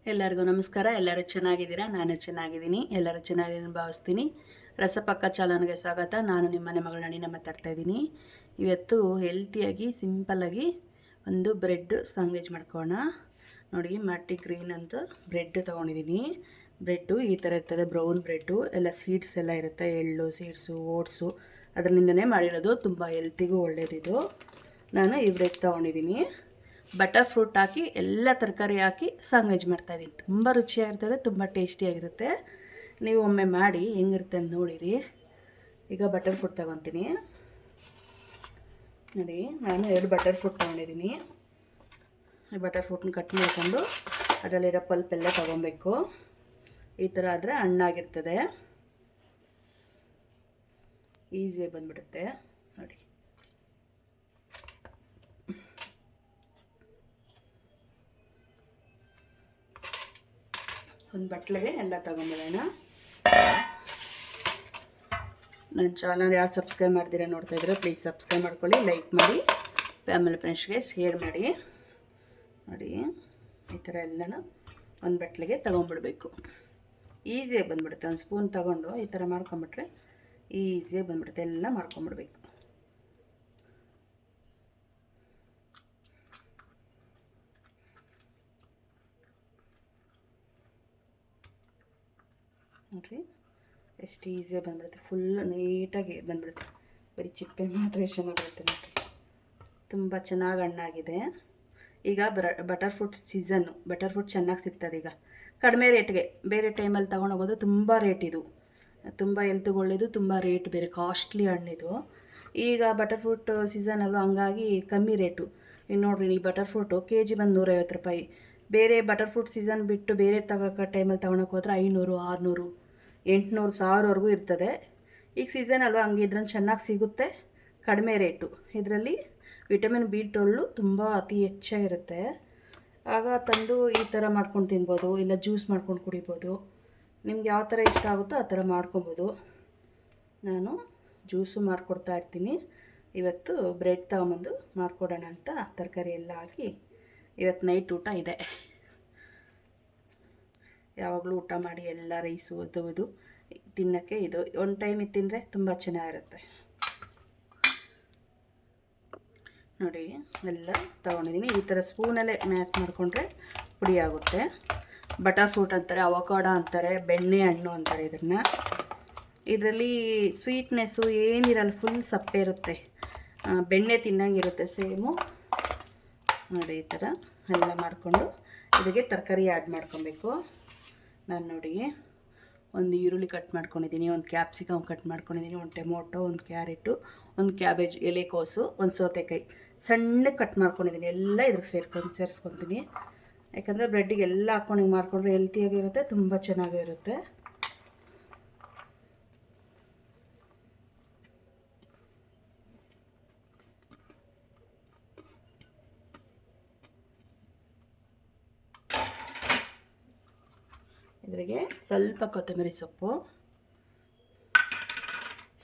ಎಲ್ಲರಿಗೂ ನಮಸ್ಕಾರ. ಎಲ್ಲರೂ ಚೆನ್ನಾಗಿದ್ದೀರಾ? ನಾನು ಚೆನ್ನಾಗಿದ್ದೀನಿ. ಎಲ್ಲರೂ ಚೆನ್ನಾಗಿದ್ದೀನಿ ಭಾವಿಸ್ತೀನಿ. ರಸಪಕ್ಕ ಚಾನಲ್ಗೆ ಸ್ವಾಗತ. ನಾನು ನಿಮ್ಮ ಮನೆ ಮಗಳ ನಡಿನ ಮಾತಾಡ್ತಾ ಇದ್ದೀನಿ. ಇವತ್ತು ಹೆಲ್ತಿಯಾಗಿ ಸಿಂಪಲ್ಲಾಗಿ ಒಂದು ಬ್ರೆಡ್ ಸ್ಯಾಂಡ್ವಿಚ್ ಮಾಡ್ಕೊಳ್ಳೋಣ. ನೋಡಿ, ಮಲ್ಟಿ ಗ್ರೀನ್ ಅಂತ ಬ್ರೆಡ್ ತೊಗೊಂಡಿದ್ದೀನಿ. ಬ್ರೆಡ್ಡು ಈ ಥರ ಇರ್ತದೆ, ಬ್ರೌನ್ ಬ್ರೆಡ್ಡು. ಎಲ್ಲ ಸ್ವೀಟ್ಸ್ ಎಲ್ಲ ಇರುತ್ತೆ, ಎಳ್ಳು, ಸೀಡ್ಸು, ಓಟ್ಸು ಅದರಿಂದನೇ ಮಾಡಿರೋದು. ತುಂಬ ಹೆಲ್ತಿಗೂ ಒಳ್ಳೆಯದಿದು. ನಾನು ಈ ಬ್ರೆಡ್ ತೊಗೊಂಡಿದ್ದೀನಿ. ಬಟರ್ ಫ್ರೂಟ್ ಹಾಕಿ ಎಲ್ಲ ತರಕಾರಿ ಹಾಕಿ ಸ್ಯಾಂಡ್ವಿಚ್ ಮಾಡ್ತಾಯಿದ್ದೀನಿ. ತುಂಬ ರುಚಿಯಾಗಿರ್ತದೆ, ತುಂಬ ಟೇಸ್ಟಿಯಾಗಿರುತ್ತೆ. ನೀವು ಒಮ್ಮೆ ಮಾಡಿ ಹೆಂಗಿರುತ್ತೆ ಅಂತ ನೋಡಿರಿ. ಈಗ ಬಟರ್ ಫ್ರೂಟ್ ತೊಗೊತೀನಿ. ನೋಡಿ, ನಾನು 2 ಬಟರ್ ಫ್ರೂಟ್ ತೊಗೊಂಡಿದ್ದೀನಿ. ಈ ಬಟರ್ ಫ್ರೂಟ್ನ ಕಟ್ ಮಾಡಿಕೊಂಡು ಅದರಲ್ಲಿರೋ ಪಲ್ಪ್ ಎಲ್ಲ ತೊಗೊಬೇಕು. ಈ ಥರ ಆದರೆ ಹಣ್ಣಾಗಿರ್ತದೆ, ಈಸಿಯಾಗಿ ಬಂದುಬಿಡುತ್ತೆ. ನೋಡಿ, ಒಂದು ಬಟ್ಲಿಗೆ ಎಲ್ಲ ತೊಗೊಂಬಿಡೋಣ. ನನ್ನ ಚಾನಲ್ ಯಾರು ಸಬ್ಸ್ಕ್ರೈಬ್ ಮಾಡ್ತೀರಾ ನೋಡ್ತಾ ಇದ್ರೆ ಪ್ಲೀಸ್ ಸಬ್ಸ್ಕ್ರೈಬ್ ಮಾಡ್ಕೊಳ್ಳಿ, ಲೈಕ್ ಮಾಡಿ, ಫ್ಯಾಮಿಲಿ ಫ್ರೆಂಡ್ಸ್ಗೆ ಶೇರ್ ಮಾಡಿ. ನೋಡಿ, ಈ ಥರ ಎಲ್ಲನೂ ಒಂದು ಬಟ್ಲಿಗೆ ತೊಗೊಂಬಿಡ್ಬೇಕು. ಈಸಿಯಾಗಿ ಬಂದುಬಿಡುತ್ತೆ. ಒಂದು ಸ್ಪೂನ್ ತೊಗೊಂಡು ಈ ಥರ ಮಾಡ್ಕೊಂಬಿಟ್ರೆ ಈಸಿಯಾಗಿ ಬಂದುಬಿಡುತ್ತೆ. ಎಲ್ಲ ಮಾಡ್ಕೊಂಬಿಡ್ಬೇಕು. ನೋಡಿರಿ, ಎಷ್ಟು ಈಸಿಯಾಗಿ ಬಂದುಬಿಡುತ್ತೆ. ಫುಲ್ ನೀಟಾಗಿ ಬಂದುಬಿಡುತ್ತೆ. ಬರೀ ಚಿಪ್ಪೆ ಮಾತ್ರ ಎಷ್ಟು ಚೆನ್ನಾಗಿರುತ್ತೆ ನೋಡಿರಿ. ತುಂಬ ಚೆನ್ನಾಗಿ ಹಣ್ಣಾಗಿದೆ. ಈಗ butter fruit season. Butter fruit ಚೆನ್ನಾಗಿ ಸಿಗ್ತದೆ ಈಗ ಕಡಿಮೆ ರೇಟ್ಗೆ. ಬೇರೆ ಟೈಮಲ್ಲಿ ತೊಗೊಂಡೋಗೋದು ತುಂಬ ರೇಟ್. ಇದು ತುಂಬ ಹೆಲ್ತ್ಗೆ ಒಳ್ಳೆಯದು, ತುಂಬ ರೇಟ್ ಬೇರೆ, ಕಾಸ್ಟ್ಲಿ ಹಣ್ಣಿದು. ಈಗ ಬಟರ್ ಫ್ರೂಟ್ ಸೀಸನ್ ಅಲ್ವ, ಹಂಗಾಗಿ ಕಮ್ಮಿ ರೇಟು. ಈಗ ನೋಡಿರಿ, ಈ ಬಟರ್ ಫ್ರೂಟು ಕೆ ಜಿ ಬಂದು 150 ರೂಪಾಯಿ. ಬೇರೆ ಬಟರ್ ಫ್ರೂಟ್ ಸೀಸನ್ ಬಿಟ್ಟು ಬೇರೆ ಟೈಮಲ್ಲಿ ತೊಗೊಳಕ್ಕೆ ಹೋದ್ರೆ 500, 600, 800, 1000ವರೆಗೂ ಇರ್ತದೆ. ಈಗ ಸೀಸನ್ ಅಲ್ವ, ಹಂಗೆ ಇದ್ರಲ್ಲಿ ಚೆನ್ನಾಗಿ ಸಿಗುತ್ತೆ, ಕಡಿಮೆ ರೇಟು. ಇದರಲ್ಲಿ ವಿಟಮಿನ್ B12 ತುಂಬ ಅತಿ ಹೆಚ್ಚಾಗಿರುತ್ತೆ. ಆಗ ತಂದು ಈ ಥರ ಮಾಡ್ಕೊಂಡು ತಿನ್ಬೋದು, ಇಲ್ಲ ಜ್ಯೂಸ್ ಮಾಡ್ಕೊಂಡು ಕುಡಿಬೋದು. ನಿಮ್ಗೆ ಯಾವ ಥರ ಇಷ್ಟ ಆಗುತ್ತೋ ಆ ಥರ ಮಾಡ್ಕೊಬೋದು. ನಾನು ಜ್ಯೂಸು ಮಾಡಿಕೊಡ್ತಾ ಇರ್ತೀನಿ. ಇವತ್ತು ಬ್ರೆಡ್ ತೊಗೊಂಬಂದು ಮಾಡಿಕೊಡೋಣ ಅಂತ ತರಕಾರಿ ಎಲ್ಲ ಹಾಕಿ ಇವತ್ತು ನೈಟ್ ಊಟ ಇದೆ. ಯಾವಾಗಲೂ ಊಟ ಮಾಡಿ ಎಲ್ಲ ರೈಸು ಅದು ತಿನ್ನೋಕ್ಕೆ ಇದು ಒಂದು ಟೈಮ್ ಇದು ತಿಂದರೆ ತುಂಬ ಚೆನ್ನಾಗಿರುತ್ತೆ. ನೋಡಿ, ಎಲ್ಲ ತೊಗೊಂಡಿದ್ದೀನಿ. ಈ ಥರ ಸ್ಪೂನಲ್ಲೇ ಮ್ಯಾಶ್ ಮಾಡಿಕೊಂಡ್ರೆ ಪುಡಿ ಆಗುತ್ತೆ. ಬಟರ್ ಫ್ರೂಟ್ ಅಂತಾರೆ, ಅವಕಾಡೋ ಅಂತಾರೆ, ಬೆಣ್ಣೆ ಹಣ್ಣು ಅಂತಾರೆ ಇದನ್ನು. ಇದರಲ್ಲಿ ಸ್ವೀಟ್ನೆಸ್ಸು ಏನಿರಲ್ಲ, ಫುಲ್ ಸಪ್ಪೆ ಇರುತ್ತೆ, ಬೆಣ್ಣೆ ತಿನ್ನಂಗಿರುತ್ತೆ ಸೇಮು. ನೋಡಿ, ಈ ಥರ ಎಲ್ಲ ಮಾಡಿಕೊಂಡು ಇದಕ್ಕೆ ತರಕಾರಿ ಆ್ಯಡ್ ಮಾಡ್ಕೊಬೇಕು. ನಾನು ನೋಡಿ, ಒಂದು ಈರುಳ್ಳಿ ಕಟ್ ಮಾಡ್ಕೊಂಡಿದ್ದೀನಿ, ಒಂದು ಕ್ಯಾಪ್ಸಿಕಮ್ ಕಟ್ ಮಾಡ್ಕೊಂಡಿದ್ದೀನಿ, ಒಂದು ಟೊಮೊಟೊ, ಒಂದು ಕ್ಯಾರೆಟು, ಒಂದು ಕ್ಯಾಬೇಜ್, ಎಲೆಕೋಸು, ಒಂದು ಸೌತೆಕಾಯಿ ಸಣ್ಣಗೆ ಕಟ್ ಮಾಡ್ಕೊಂಡಿದ್ದೀನಿ. ಎಲ್ಲ ಇದ್ರಿಗೆ ಸೇರಿಸ್ಕೊತೀನಿ. ಯಾಕಂದರೆ ಬ್ರೆಡ್ಡಿಗೆ ಎಲ್ಲ ಹಾಕ್ಕೊಂಡು ಹಿಂಗೆ ಮಾಡಿಕೊಂಡ್ರೆ ಹೆಲ್ತಿಯಾಗಿರುತ್ತೆ, ತುಂಬ ಚೆನ್ನಾಗಿರುತ್ತೆ. ಇದರಿಗೆ ಸ್ವಲ್ಪ ಕೊತ್ತಂಬರಿ ಸೊಪ್ಪು,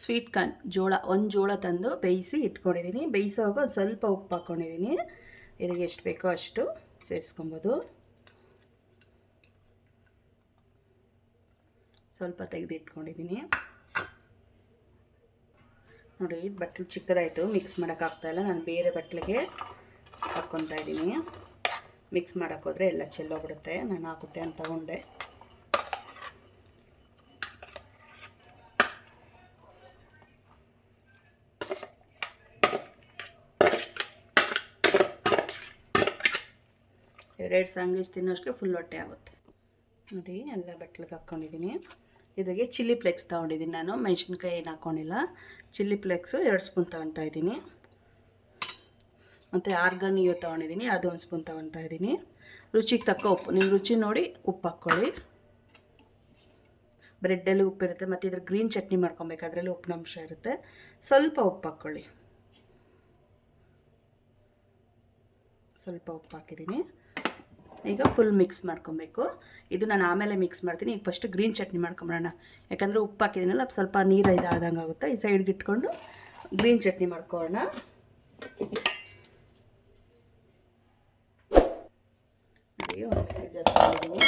ಸ್ವೀಟ್ ಕಾರ್ನ್ ಜೋಳ, ಒಂದು ಜೋಳ ತಂದು ಬೇಯಿಸಿ ಇಟ್ಕೊಂಡಿದ್ದೀನಿ. ಬೇಯಿಸೋವಾಗ ಒಂದು ಸ್ವಲ್ಪ ಉಪ್ಪು ಹಾಕ್ಕೊಂಡಿದ್ದೀನಿ. ಇದಕ್ಕೆ ಎಷ್ಟು ಬೇಕೋ ಅಷ್ಟು ಸೇರಿಸ್ಕೊಬೋದು. ಸ್ವಲ್ಪ ತೆಗೆದು ಇಟ್ಕೊಂಡಿದ್ದೀನಿ. ನೋಡಿ, ಇದು ಬಟ್ಲು ಚಿಕ್ಕದಾಯಿತು, ಮಿಕ್ಸ್ ಮಾಡೋಕ್ಕಾಗ್ತಾಯಿಲ್ಲ. ನಾನು ಬೇರೆ ಬಟ್ಲಿಗೆ ಹಾಕ್ಕೊತಾ ಇದ್ದೀನಿ. ಮಿಕ್ಸ್ ಮಾಡೋಕ್ಕೋದ್ರೆ ಎಲ್ಲ ಚೆಲ್ಲೋಗ್ಬಿಡುತ್ತೆ. ನಾನು ಹಾಕುತ್ತೆ ಅಂತ ತಗೊಂಡೆ. ಎರಡು ಸ್ಯಾಂಡ್ವಿಚ್ ತಿನ್ನೋಷ್ಟಕ್ಕೆ ಫುಲ್ ಹೊಟ್ಟೆ ಆಗುತ್ತೆ. ನೋಡಿ, ಎಲ್ಲ ಬಟ್ಲಿಗೆ ಹಾಕ್ಕೊಂಡಿದ್ದೀನಿ. ಇದಕ್ಕೆ ಚಿಲ್ಲಿ ಫ್ಲೇಕ್ಸ್ ತೊಗೊಂಡಿದ್ದೀನಿ ನಾನು, ಮೆಣಸಿನ್ಕಾಯಿ ಏನು ಹಾಕ್ಕೊಂಡಿಲ್ಲ. ಚಿಲ್ಲಿ ಫ್ಲೇಕ್ಸು 2 ಸ್ಪೂನ್ ತೊಗೊತಾ ಇದ್ದೀನಿ. ಮತ್ತು ಆರ್ಗಾನಿಯೋ ತೊಗೊಂಡಿದ್ದೀನಿ, ಅದು 1 ಸ್ಪೂನ್ ತೊಗೊತಾ ಇದ್ದೀನಿ. ರುಚಿಗೆ ತಕ್ಕ ಉಪ್ಪು, ನೀವು ರುಚಿ ನೋಡಿ ಉಪ್ಪು ಹಾಕ್ಕೊಳ್ಳಿ. ಬ್ರೆಡ್ಡಲ್ಲಿ ಉಪ್ಪಿರುತ್ತೆ, ಮತ್ತು ಇದ್ರ ಗ್ರೀನ್ ಚಟ್ನಿ ಮಾಡ್ಕೊಬೇಕು, ಅದರಲ್ಲಿ ಉಪ್ಪಿನಂಶ ಇರುತ್ತೆ. ಸ್ವಲ್ಪ ಉಪ್ಪು ಹಾಕ್ಕೊಳ್ಳಿ. ಸ್ವಲ್ಪ ಉಪ್ಪು ಹಾಕಿದ್ದೀನಿ. ಈಗ ಫುಲ್ ಮಿಕ್ಸ್ ಮಾಡ್ಕೊಬೇಕು. ಇದು ನಾನು ಆಮೇಲೆ ಮಿಕ್ಸ್ ಮಾಡ್ತೀನಿ. ಈಗ ಫಸ್ಟ್ ಗ್ರೀನ್ ಚಟ್ನಿ ಮಾಡ್ಕೊಂಬಿಡೋಣ. ಯಾಕಂದರೆ ಉಪ್ಪು ಹಾಕಿದ್ದೀನಲ್ಲ, ಸ್ವಲ್ಪ ನೀರು ಇದಾದಂಗೆ ಆಗುತ್ತೆ. ಈ ಸೈಡ್ಗೆ ಇಟ್ಕೊಂಡು ಗ್ರೀನ್ ಚಟ್ನಿ ಮಾಡ್ಕೊಳ್ಳೋಣ. ಒಂದು ಮಿಕ್ಸಿ ಜಾರ್ ತಗೊಂಡಿದ್ದೀನಿ.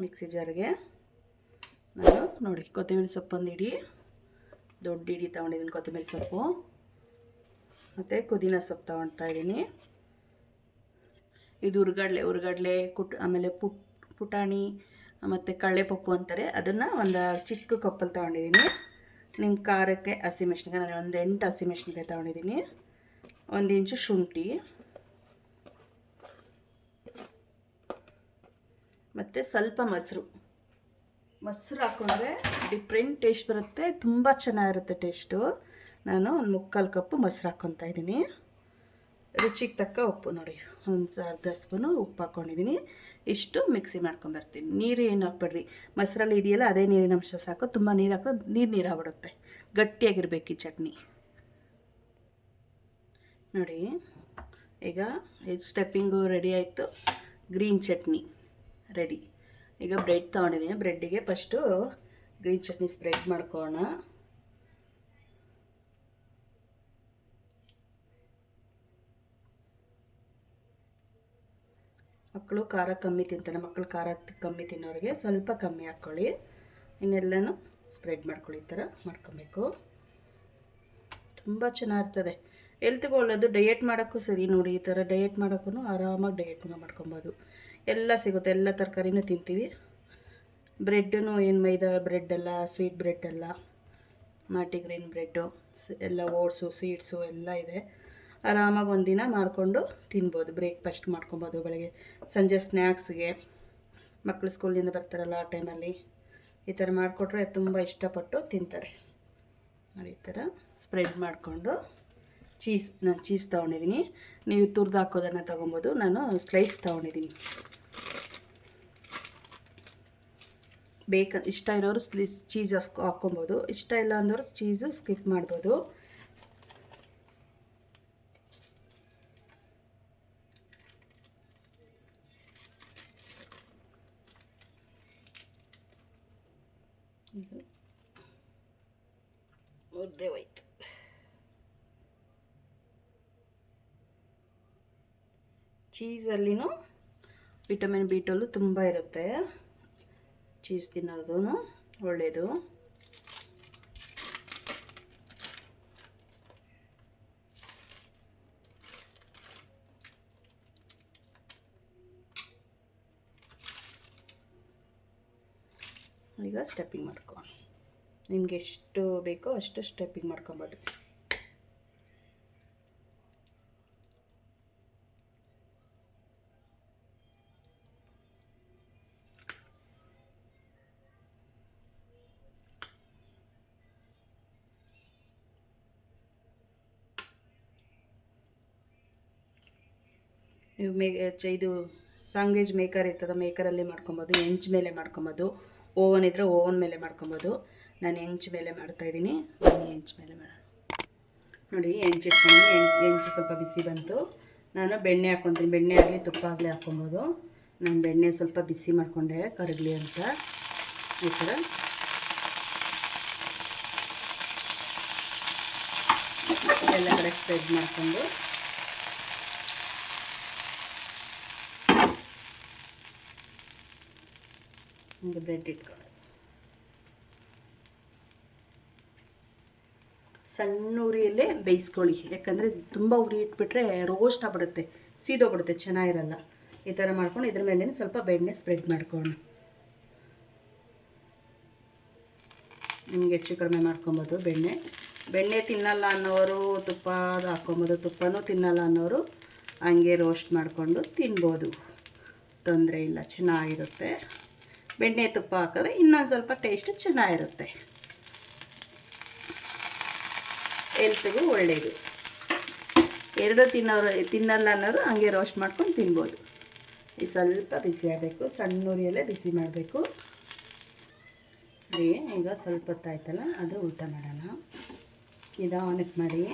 ಮಿಕ್ಸಿ ಜಾರ್ಗೆ ನಾನು ನೋಡಿ ಕೊತ್ತಂಬರಿ ಸೊಪ್ಪು ಒಂದು ಇಡಿ, ದೊಡ್ಡ ಇಡಿ ತೊಗೊಂಡಿದ್ದೀನಿ ಕೊತ್ತಂಬರಿ ಸೊಪ್ಪು, ಮತ್ತು ಪುದೀನ ಸೊಪ್ಪು ತೊಗೊಳ್ತಾ ಇದ್ದೀನಿ. ಇದು ಹುರ್ಗಡ್ಲೆ ಆಮೇಲೆ ಪುಟಾಣಿ ಮತ್ತು ಕಡಲೆಪಪ್ಪು ಅಂತಾರೆ, ಅದನ್ನು ಒಂದು ಚಿಕ್ಕ ಕಪ್ಪಲ್ಲಿ ತೊಗೊಂಡಿದ್ದೀನಿ. ನಿಮ್ಮ ಖಾರಕ್ಕೆ ಹಸಿಮೆಣ್ಸಿನ್ಕಾಯಿ ನಾನು ಒಂದು 8 ಹಸಿಮೆಣ್ಸಿನ್ಕಾಯಿ ತೊಗೊಂಡಿದ್ದೀನಿ. 1 ಇಂಚು ಶುಂಠಿ ಮತ್ತು ಸ್ವಲ್ಪ ಮೊಸರು ಹಾಕ್ಕೊಂಡ್ರೆ ಡಿಫ್ರೆಂಟ್ ಟೇಸ್ಟ್ ಬರುತ್ತೆ, ತುಂಬ ಚೆನ್ನಾಗಿರುತ್ತೆ ಟೇಸ್ಟು. ನಾನು ಒಂದು 3/4 ಕಪ್ಪು ಮೊಸರು ಹಾಕ್ಕೊತಾ ಇದ್ದೀನಿ. ರುಚಿಗೆ ತಕ್ಕ ಉಪ್ಪು ನೋಡಿ, ಒಂದು ಅರ್ಧ ಸ್ಪೂನು ಉಪ್ಪು ಹಾಕ್ಕೊಂಡಿದ್ದೀನಿ. ಇಷ್ಟು ಮಿಕ್ಸಿ ಮಾಡ್ಕೊಂಬರ್ತೀನಿ. ನೀರು ಏನು ಹಾಕ್ಬೇಡ್ರಿ, ಮೊಸರಲ್ಲಿ ಇದೆಯಲ್ಲ ಅದೇ ನೀರಿನ ಅಂಶ ಸಾಕು. ತುಂಬ ನೀರು ಹಾಕಿದ್ರೆ ನೀರು ಆಗ್ಬಿಡುತ್ತೆ. ಗಟ್ಟಿಯಾಗಿರ್ಬೇಕು ಈ ಚಟ್ನಿ ನೋಡಿ. ಈಗ ಇದು ಸ್ಟೆಪ್ಪಿಂಗು ರೆಡಿ ಆಯಿತು. Green chutney ready. ಈಗ ಬ್ರೆಡ್ ತೊಗೊಂಡಿದ್ದೀನಿ. ಬ್ರೆಡ್ಡಿಗೆ ಫಸ್ಟು ಗ್ರೀನ್ ಚಟ್ನಿ ಸ್ಪ್ರೆಡ್ ಮಾಡ್ಕೊಳ್ಳೋಣ. ಮಕ್ಕಳು ಖಾರ ಕಮ್ಮಿ ತಿಂತಾರೆ, ಮಕ್ಕಳು ಖಾರ ಕಮ್ಮಿ ತಿನ್ನೋರಿಗೆ ಸ್ವಲ್ಪ ಕಮ್ಮಿ ಹಾಕ್ಕೊಳ್ಳಿ. ಇನ್ನೆಲ್ಲನೂ ಸ್ಪ್ರೆಡ್ ಮಾಡ್ಕೊಳ್ಳಿ. ಈ ಥರ ಮಾಡ್ಕೊಬೇಕು. ತುಂಬ ಚೆನ್ನಾಗಿರ್ತದೆ, ಹೆಲ್ತ್ಗೆ ಒಳ್ಳೆಯದು. ಡಯೆಟ್ ಮಾಡೋಕ್ಕೂ ಸರಿ ನೋಡಿ. ಈ ಥರ ಡಯೆಟ್ ಮಾಡೋಕ್ಕೂ ಆರಾಮಾಗಿ ಡಯೆಟ್ ಮಾಡ್ಕೊಬೋದು. ಎಲ್ಲ ಸಿಗುತ್ತೆ, ಎಲ್ಲ ತರಕಾರಿನೂ ತಿಂತೀವಿ. ಬ್ರೆಡ್ಡೂ ಏನು ಮೈದಾ ಬ್ರೆಡ್ಡೆಲ್ಲ, ಸ್ವೀಟ್ ಬ್ರೆಡ್ಡೆಲ್ಲ, ಮಲ್ಟಿಗ್ರೇನ್ ಬ್ರೆಡ್ಡು ಎಲ್ಲ, ಓಟ್ಸು ಸೀಡ್ಸು ಎಲ್ಲ ಇದೆ. ಆರಾಮಾಗಿ ಒಂದಿನ ಮಾಡಿಕೊಂಡು ತಿನ್ಬೋದು. ಬ್ರೇಕ್ಫಾಸ್ಟ್ ಮಾಡ್ಕೊಬೋದು, ಬೆಳಗ್ಗೆ ಸಂಜೆ ಸ್ನ್ಯಾಕ್ಸ್ಗೆ. ಮಕ್ಕಳು ಸ್ಕೂಲಿಂದ ಬರ್ತಾರಲ್ಲ ಆ ಟೈಮಲ್ಲಿ ಈ ಥರ ಮಾಡಿಕೊಟ್ರೆ ತುಂಬ ಇಷ್ಟಪಟ್ಟು ತಿಂತಾರೆ. ನೋಡಿ ಈ ಥರ ಸ್ಪ್ರೆಡ್ ಮಾಡಿಕೊಂಡು ನಾನು ಚೀಸ್ ತೊಗೊಂಡಿದ್ದೀನಿ. ನೀವು ತುರಿದು ಹಾಕೋದನ್ನು ತೊಗೊಬೋದು. ನಾನು ಸ್ಲೈಸ್ ತೊಗೊಂಡಿದ್ದೀನಿ. ಇಷ್ಟ ಇರೋರು ಚೀಸ್ ಹಾಕ್ಕೊಬೋದು, ಇಷ್ಟ ಇಲ್ಲ ಅಂದವರು ಚೀಸು ಸ್ಕಿಪ್ ಮಾಡ್ಬೋದು. ಇದು ಮುದ್ದೆ ಹೋಯ್ತು. ಚೀಸಲ್ಲಿನೂ ವಿಟಮಿನ್ B12 ತುಂಬ ಇರುತ್ತೆ. ಚೀಸ್ ತಿನ್ನೋದು ಒಳ್ಳೆಯದು. ಈಗ ಸ್ಟೆಪ್ಪಿಂಗ್ ಮಾಡ್ಕೊಂಡು ನಿಮಗೆ ಎಷ್ಟು ಬೇಕೋ ಅಷ್ಟು ಸ್ಟೆಪ್ಪಿಂಗ್ ಮಾಡ್ಕೊಬೋದು. ನೀವು ಇದು ಸ್ಯಾಂಡ್ವಿಚ್ ಮೇಕರ್ ಇರ್ತದೆ, ಮೇಕರಲ್ಲಿ ಮಾಡ್ಕೊಬೋದು. ಹೆಂಚು ಮೇಲೆ ಮಾಡ್ಕೊಬೋದು. ಓವನ್ ಇದ್ದರೆ ಓವನ್ ಮೇಲೆ ಮಾಡ್ಕೊಬೋದು. ನಾನು ಹೆಂಚು ಮೇಲೆ ಮಾಡ್ತಾಯಿದ್ದೀನಿ. ಹೆಂಚು ಮೇಲೆ ನೋಡಿ, ಹೆಂಚು ಇಟ್ಕೊಂಡು ಹೆಂಚು ಸ್ವಲ್ಪ ಬಿಸಿ ಬಂತು. ನಾನು ಬೆಣ್ಣೆ ಹಾಕ್ಕೊತೀನಿ. ಬೆಣ್ಣೆ ಆಗಲಿ ತುಪ್ಪ ಆಗಲಿ ಹಾಕ್ಕೊಬೋದು. ನಾನು ಬೆಣ್ಣೆ ಸ್ವಲ್ಪ ಬಿಸಿ ಮಾಡಿಕೊಂಡೆ ಕರಗಲಿ ಅಂತ. ಈ ಥರ ಎಲ್ಲ ಕಡೆ ಸ್ಪ್ರೆಡ್ ಮಾಡಿಕೊಂಡು ಒಂದು ಬ್ರೆಡ್ ಇಟ್ಕೊಳ್ಳಿ. ಸಣ್ಣ ಉರಿಯಲ್ಲೇ ಬೇಯಿಸ್ಕೊಳ್ಳಿ, ಯಾಕಂದರೆ ತುಂಬ ಉರಿ ಇಟ್ಬಿಟ್ರೆ ರೋಸ್ಟ್ ಆಗ್ಬಿಡುತ್ತೆ, ಸೀದೋಗ್ಬಿಡುತ್ತೆ, ಚೆನ್ನಾಗಿರಲ್ಲ. ಈ ಥರ ಮಾಡ್ಕೊಂಡು ಇದ್ರ ಮೇಲೆ ಸ್ವಲ್ಪ ಬೆಣ್ಣೆ ಸ್ಪ್ರೆಡ್ ಮಾಡ್ಕೊಳ್ಳೋಣ. ನಿಮ್ಗೆ ಹೆಚ್ಚು ಕಡಿಮೆ ಮಾಡ್ಕೊಬೋದು. ಬೆಣ್ಣೆ ತಿನ್ನಲ್ಲ ಅನ್ನೋರು ತುಪ್ಪ ಹಾಕ್ಕೊಬೋದು. ತುಪ್ಪನೂ ತಿನ್ನಲ್ಲ ಅನ್ನೋರು ಹಂಗೆ ರೋಸ್ಟ್ ಮಾಡಿಕೊಂಡು ತಿನ್ಬೋದು, ತೊಂದರೆ ಇಲ್ಲ, ಚೆನ್ನಾಗಿರುತ್ತೆ. ಬೆಣ್ಣೆ ತುಪ್ಪ ಹಾಕಿದ್ರೆ ಇನ್ನೊಂದು ಸ್ವಲ್ಪ ಟೇಸ್ಟ್ ಚೆನ್ನಾಗಿರುತ್ತೆ, ಹೆಲ್ತ್ಗೂ ಒಳ್ಳೆಯದು. ಎರಡು ತಿನ್ನಲ್ಲ ಅನ್ನೋರು ಹಂಗೆ ರೋಸ್ಟ್ ಮಾಡ್ಕೊಂಡು ತಿನ್ಬೋದು. ಈ ಸ್ವಲ್ಪ ಬಿಸಿ ಆಗಬೇಕು, ಸಣ್ಣ ಉರಿಯಲ್ಲೇ ಬಿಸಿ ಮಾಡಬೇಕು. ಈಗ ಸ್ವಲ್ಪ ಹೊತ್ತಾಯ್ತಲ್ಲ, ಅದು ಊಟ ಮಾಡೋಣ. ನಿಧಾನಕ್ಕೆ ಮಾಡಿ.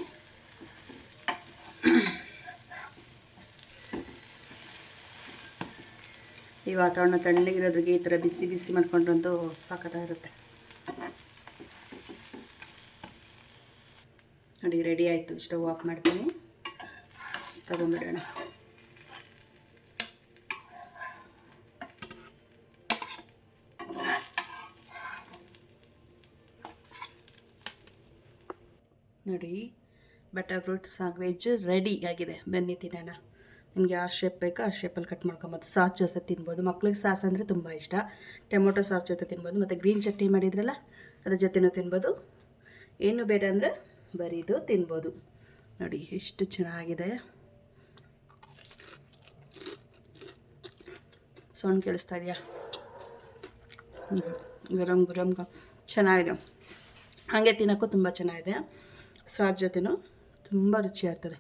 ಈ ವಾತಾವರಣ ತಣ್ಣಗಿರೋದ್ರಿಗೆ ಈ ಥರ ಬಿಸಿ ಬಿಸಿ ಮಾಡ್ಕೊಂಡ್ರಂತೂ ಸಾಕಾಗಿರುತ್ತೆ. ನೋಡಿ ರೆಡಿ ಆಯಿತು. ಸ್ಟವ್ ಆಫ್ ಮಾಡ್ತೀನಿ, ತಗೊಂಬಿಡೋಣ. ನೋಡಿ ಬಟರ್ ಫ್ರೂಟ್ ಸ್ಯಾಂಡ್ವಿಚ್ ರೆಡಿ ಆಗಿದೆ. ಬನ್ನಿ ತಿನ್ನೋಣ. ನಿಮಗೆ ಯಾವ ಶೇಪ್ ಬೇಕೋ ಆ ಶೇಪಲ್ಲಿ ಕಟ್ ಮಾಡ್ಕೊಬೋದು. ಸಾಸ್ ಜೊತೆ ತಿನ್ಬೋದು. ಮಕ್ಳಿಗೆ ಸಾಸ್ ಅಂದರೆ ತುಂಬ ಇಷ್ಟ. ಟೊಮೊಟೊ ಸಾಸ್ ಜೊತೆ ತಿನ್ಬೋದು. ಮತ್ತು ಗ್ರೀನ್ ಚಟ್ನಿ ಮಾಡಿದ್ರಲ್ಲ ಅದ್ರ ಜೊತೆನೂ ತಿನ್ಬೋದು. ಏನು ಬೇಡ ಅಂದರೆ ಬರೀದು ತಿನ್ಬೋದು. ನೋಡಿ ಎಷ್ಟು ಚೆನ್ನಾಗಿದೆ. ಸೌಂಡ್ ಕೇಳಿಸ್ತಾ ಇದೆಯಾ? ಗರಂ ಗರಂ ಚೆನ್ನಾಗಿದೆ. ಹಾಗೆ ತಿನ್ನೋಕ್ಕೂ ತುಂಬ ಚೆನ್ನಾಗಿದೆ. ಸಾಸ್ ಜೊತೆನೂ ತುಂಬ ರುಚಿ ಆಗ್ತದೆ.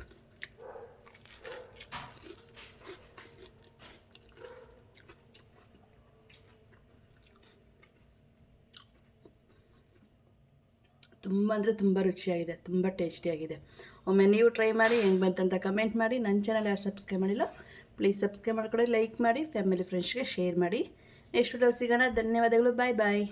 ತುಂಬ ಅಂದರೆ ತುಂಬ ರುಚಿಯಾಗಿದೆ, ತುಂಬ ಟೇಸ್ಟಿಯಾಗಿದೆ. ಒಮ್ಮೆ ನೀವು ಟ್ರೈ ಮಾಡಿ, ಹೆಂಗೆ ಬಂತಂತ ಕಮೆಂಟ್ ಮಾಡಿ. ನನ್ನ ಚಾನಲ್ ಯಾರು ಸಬ್ಸ್ಕ್ರೈಬ್ ಮಾಡಿಲ್ಲ ಪ್ಲೀಸ್ ಸಬ್ಸ್ಕ್ರೈಬ್ ಮಾಡ್ಕೊಳ್ಳಿ, ಲೈಕ್ ಮಾಡಿ, ಫ್ಯಾಮಿಲಿ ಫ್ರೆಂಡ್ಸ್ಗೆ ಶೇರ್ ಮಾಡಿ. ನೆಕ್ಸ್ಟ್ ವಿಡಿಯೋಲಿ ಸಿಗೋಣ. ಧನ್ಯವಾದಗಳು. ಬಾಯ್ ಬಾಯ್.